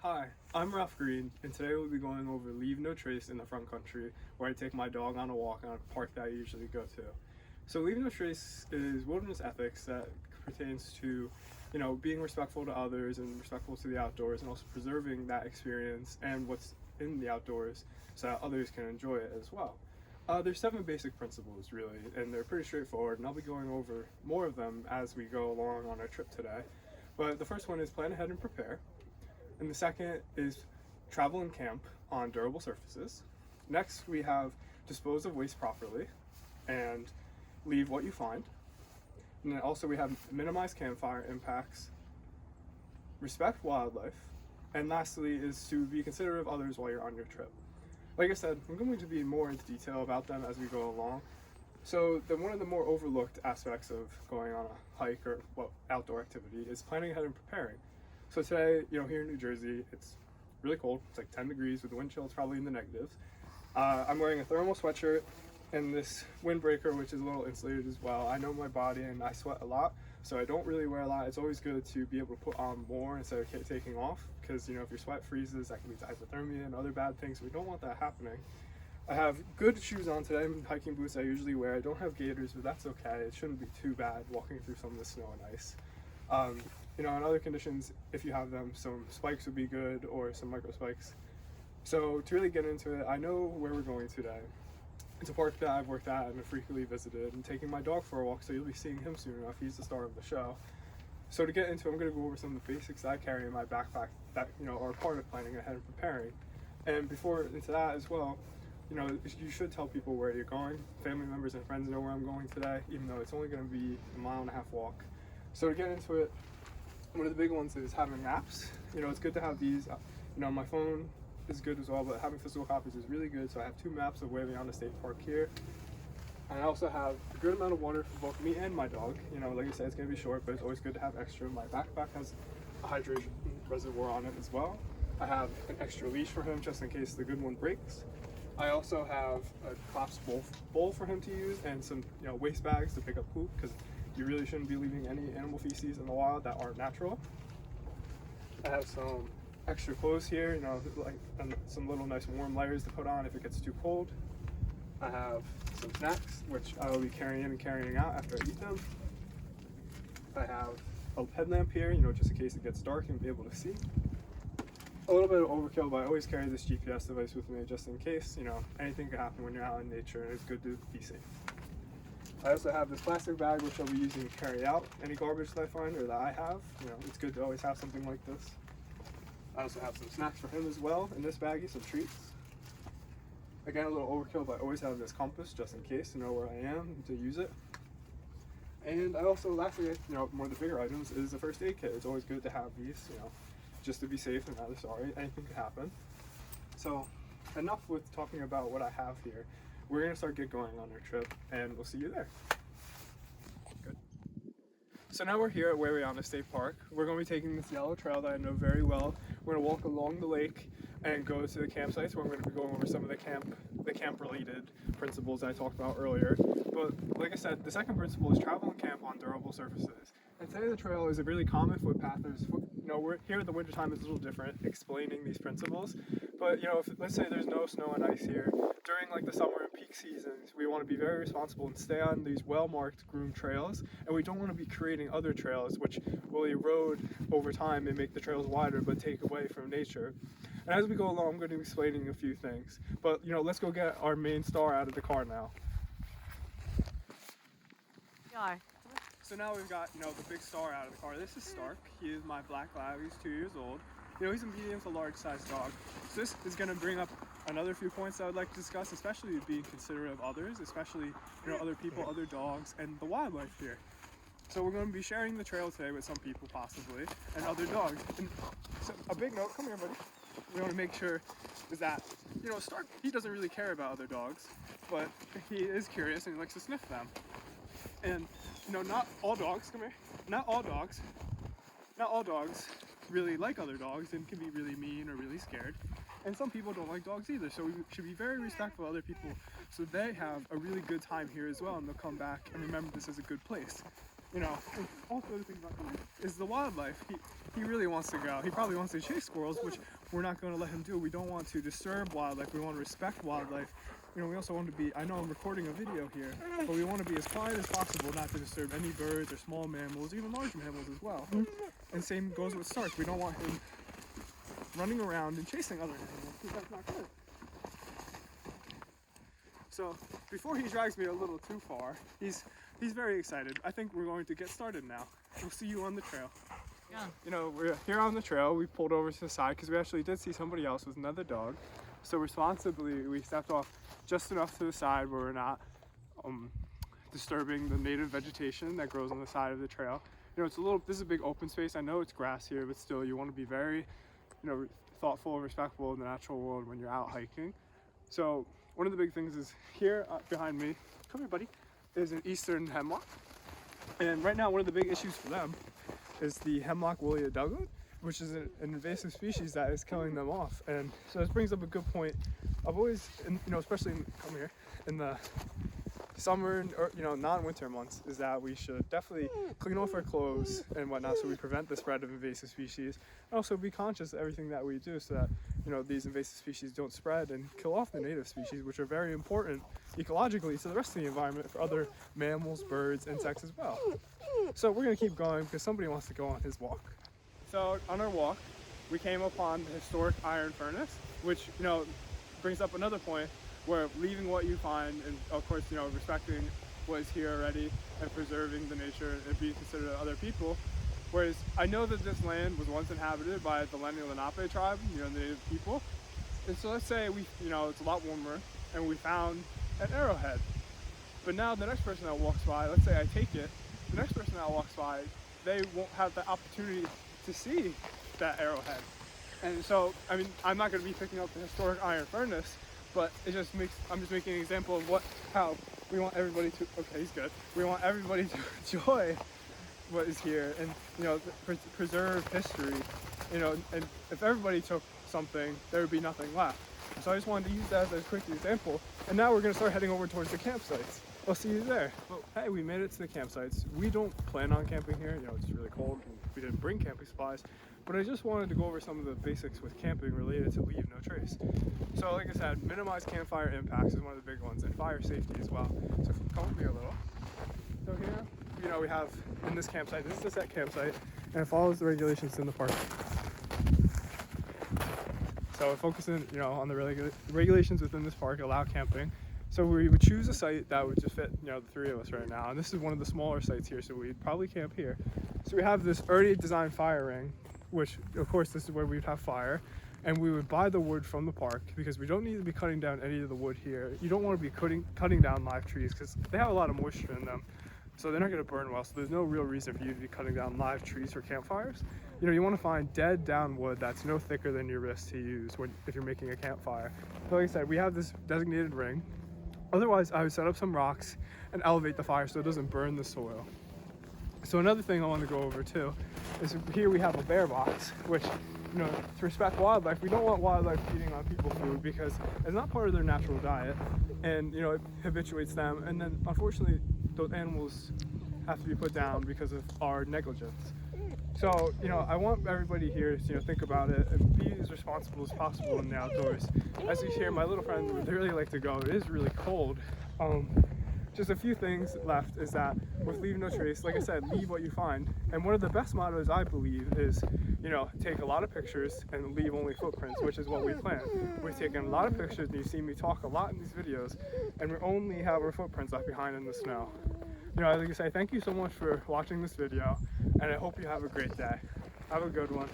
Hi, I'm Ralph Green, and today we'll be going over Leave No Trace in the Frontcountry, where I take my dog on a walk on a park that I usually go to. So Leave No Trace is wilderness ethics that pertains to, being respectful to others and respectful to the outdoors, and also preserving that experience and what's in the outdoors so that others can enjoy it as well. There's 7 basic principles, really, and they're pretty straightforward, and I'll be going over more of them as we go along on our trip today. But the first one is plan ahead and prepare. And the second is travel and camp on durable surfaces. Next, we have dispose of waste properly and leave what you find. And then also we have minimize campfire impacts, respect wildlife, and lastly is to be considerate of others while you're on your trip. Like I said, I'm going to be more into detail about them as we go along. So one of the more overlooked aspects of going on a hike or outdoor activity is planning ahead and preparing. So today, here in New Jersey, it's really cold. It's like 10 degrees with the wind chill. It's probably in the negatives. I'm wearing a thermal sweatshirt and this windbreaker, which is a little insulated as well. I know my body and I sweat a lot, so I don't really wear a lot. It's always good to be able to put on more instead of taking off, because if your sweat freezes, that can lead to hypothermia and other bad things. So we don't want that happening. I have good shoes on today, hiking boots I usually wear. I don't have gaiters, but that's okay. It shouldn't be too bad walking through some of the snow and ice. In other conditions, if you have them, some spikes would be good, or some micro spikes. So to really get into it, I know where we're going today. It's a park that I've worked at and have frequently visited, and taking my dog for a walk, so you'll be seeing him soon enough. He's the star of the show. So to get into it, I'm going to go over some of the basics I carry in my backpack that are part of planning ahead and preparing. And before into that as well, you should tell people where you're going. Family members and friends know where I'm going today, even though it's only going to be a 1.5 mile walk. So to get into it, one of the big ones is having maps. It's good to have these. My phone is good as well, but having physical copies is really good. So I have 2 maps of Wawayanda State Park here. And I also have a good amount of water for both me and my dog. Like I said, it's going to be short, but it's always good to have extra. My backpack has a hydration reservoir on it as well. I have an extra leash for him just in case the good one breaks. I also have a collapsed bowl for him to use, and some waste bags to pick up poop, because you really shouldn't be leaving any animal feces in the wild that aren't natural. I have some extra clothes here, and some little nice warm layers to put on if it gets too cold. I have some snacks, which I will be carrying in and carrying out after I eat them. I have a headlamp here, just in case it gets dark and be able to see. A little bit of overkill, but I always carry this GPS device with me just in case, anything could happen when you're out in nature, and it's good to be safe. I also have this plastic bag, which I'll be using to carry out any garbage that I find or that I have. It's good to always have something like this. I also have some snacks for him as well in this baggie, some treats. Again, a little overkill, but I always have this compass just in case to know where I am and to use it. And I also, lastly, one of the bigger items is a first aid kit. It's always good to have these, just to be safe and rather sorry. Anything could happen. So enough with talking about what I have here. We're going to get going on our trip, and we'll see you there. Good. So now we're here at Wawayanda State Park. We're going to be taking this yellow trail that I know very well. We're going to walk along the lake and go to the campsites, where I'm going to be going over some of the camp-related principles I talked about earlier. But like I said, the second principle is travel and camp on durable surfaces. And today the trail is a really common footpath. We're here in the wintertime is a little different explaining these principles. But if, let's say there's no snow and ice here, during like the summer and peak seasons, we want to be very responsible and stay on these well-marked groomed trails, and we don't want to be creating other trails which will erode over time and make the trails wider but take away from nature. And as we go along, I'm going to be explaining a few things. But let's go get our main star out of the car now. Yeah. So now we've got, the big star out of the car. This is Stark. He is my black lab. He's 2 years old. He's a medium to large sized dog. So this is going to bring up another few points I would like to discuss, especially being considerate of others, especially, other people, other dogs, and the wildlife here. So we're going to be sharing the trail today with some people possibly, and other dogs. And so a big note, come here buddy. We want to make sure is that, Stark, he doesn't really care about other dogs, but he is curious and he likes to sniff them. And, not all dogs, come here, not all dogs really like other dogs and can be really mean or really scared. And some people don't like dogs either, so we should be very respectful of other people so they have a really good time here as well, and they'll come back and remember this is a good place. you know, and also the thing about him is the wildlife. He really wants to go. He probably wants to chase squirrels, which we're not going to let him do. We don't want to disturb wildlife. We want to respect wildlife. You know, we also want to be, I know I'm recording a video here, but we want to be as quiet as possible, not to disturb any birds or small mammals, even large mammals as well. And same goes with Stark. We don't want him running around and chasing other animals, because that's not good. So before he drags me a little too far, he's very excited. I think we're going to get started now. We'll see you on the trail. Yeah. You know, we're here on the trail. We pulled over to the side because we actually did see somebody else with another dog. So responsibly, we stepped off just enough to the side where we're not disturbing the native vegetation that grows on the side of the trail. You know, this is a big open space. I know it's grass here, but still, you want to be very, you know, thoughtful and respectful of the natural world when you're out hiking. So one of the big things is here behind me, come here buddy, is an eastern hemlock. And right now one of the big issues for them is the hemlock woolly duggan, which is an invasive species that is killing them off. And so this brings up a good point. I've always, you know, especially in the summer or, you know, non-winter months, is that we should definitely clean off our clothes and whatnot so we prevent the spread of invasive species, and also be conscious of everything that we do so that, you know, these invasive species don't spread and kill off the native species, which are very important ecologically to the rest of the environment for other mammals, birds, insects as well. So we're going to keep going because somebody wants to go on his walk. So on our walk, we came upon the historic iron furnace, which, you know, brings up another point where leaving what you find and, of course, you know, respecting what is here already and preserving the nature and being considerate of other people. Whereas I know that this land was once inhabited by the Lenni Lenape tribe, you know, the native people. And so let's say you know, it's a lot warmer and we found an arrowhead. But now the next person that walks by, let's say I take it, the next person that walks by, they won't have the opportunity to see that arrowhead. And so, I mean, I'm not going to be picking up the historic iron furnace, but I'm just making an example of how we want everybody to, okay, he's good. We want everybody to enjoy what is here and, you know, preserve history, you know, and if everybody took something, there would be nothing left. So I just wanted to use that as a quick example. And now we're going to start heading over towards the campsites. I'll see you there. Well, hey, we made it to the campsites. We don't plan on camping here. You know, it's really cold and we didn't bring camping supplies. But I just wanted to go over some of the basics with camping related to Leave No Trace. So like I said, minimize campfire impacts is one of the big ones, and fire safety as well. So come with me a little. So here, you know, we have in this campsite, this is a set campsite, and it follows the regulations in the park. So we're focusing, you know, on the regulations within this park allow camping. So we would choose a site that would just fit, you know, the three of us right now. And this is one of the smaller sites here, so we'd probably camp here. So we have this already designed fire ring, which of course this is where we'd have fire. And we would buy the wood from the park because we don't need to be cutting down any of the wood here. You don't want to be cutting down live trees because they have a lot of moisture in them. So they're not going to burn well. So there's no real reason for you to be cutting down live trees for campfires. You know, you want to find dead down wood that's no thicker than your wrist to use if you're making a campfire. So like I said, we have this designated ring. Otherwise, I would set up some rocks and elevate the fire so it doesn't burn the soil. So another thing I want to go over too is here we have a bear box, which, you know, to respect wildlife, we don't want wildlife feeding on people food because it's not part of their natural diet, and, you know, it habituates them, and then unfortunately those animals have to be put down because of our negligence. So, you know, I want everybody here to, you know, think about it and be as responsible as possible in the outdoors. As you hear, my little friend would really like to go. It is really cold. Just a few things left is that with Leave No Trace, like I said, leave what you find. And one of the best mottos, I believe, is, you know, take a lot of pictures and leave only footprints, which is what we plan. We've taken a lot of pictures, and you've seen me talk a lot in these videos, and we only have our footprints left behind in the snow. You know, I'd like to say thank you so much for watching this video, and I hope you have a great day. Have a good one.